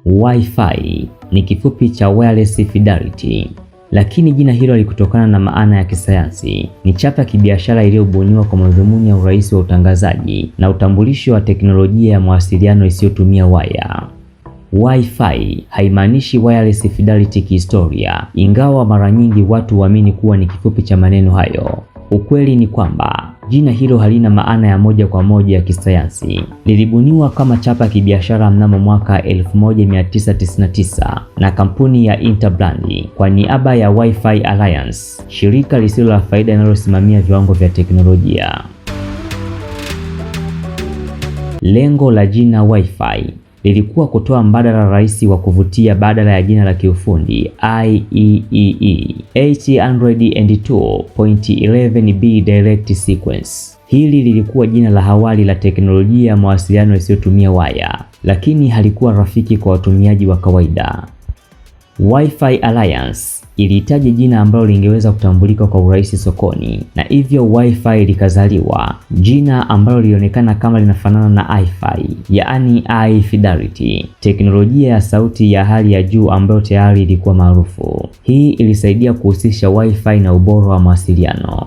Wi-Fi ni kifupi cha wireless fidelity, lakini jina hilo halikutokana na maana ya kisayansi. Ni chapa ya kibiashara iliyobuniwa kwa madhumuni ya urahisi wa utangazaji na utambulisho wa teknolojia ya mawasiliano isiyotumia waya. Wi-Fi haimaanishi wireless fidelity kihistoria, ingawa mara nyingi watu huamini kuwa ni kifupi cha maneno hayo. Ukweli ni kwamba jina hilo halina maana ya moja kwa moja ya kisayansi. Lilibuniwa kama chapa ya kibiashara mnamo mwaka 1999 na kampuni ya Interbrand kwa niaba ya Wi-Fi Alliance, shirika lisilo la faida linalosimamia viwango vya teknolojia. Lengo la jina Wi-Fi lilikuwa kutoa mbadala rahisi wa kuvutia badala ya jina la kiufundi IEEE 802.11b Direct Sequence. Hili lilikuwa jina la awali la teknolojia ya mawasiliano isiyotumia waya, lakini halikuwa rafiki kwa watumiaji wa kawaida. Wi-Fi Alliance ilihitaji jina ambalo lingeweza kutambulika kwa urahisi sokoni, na hivyo Wi-Fi likazaliwa, jina ambalo lilionekana kama linafanana na iFi, yaani high fidelity, teknolojia ya sauti ya hali ya juu ambayo tayari ilikuwa maarufu. Hii ilisaidia kuhusisha Wi-Fi na ubora wa mawasiliano.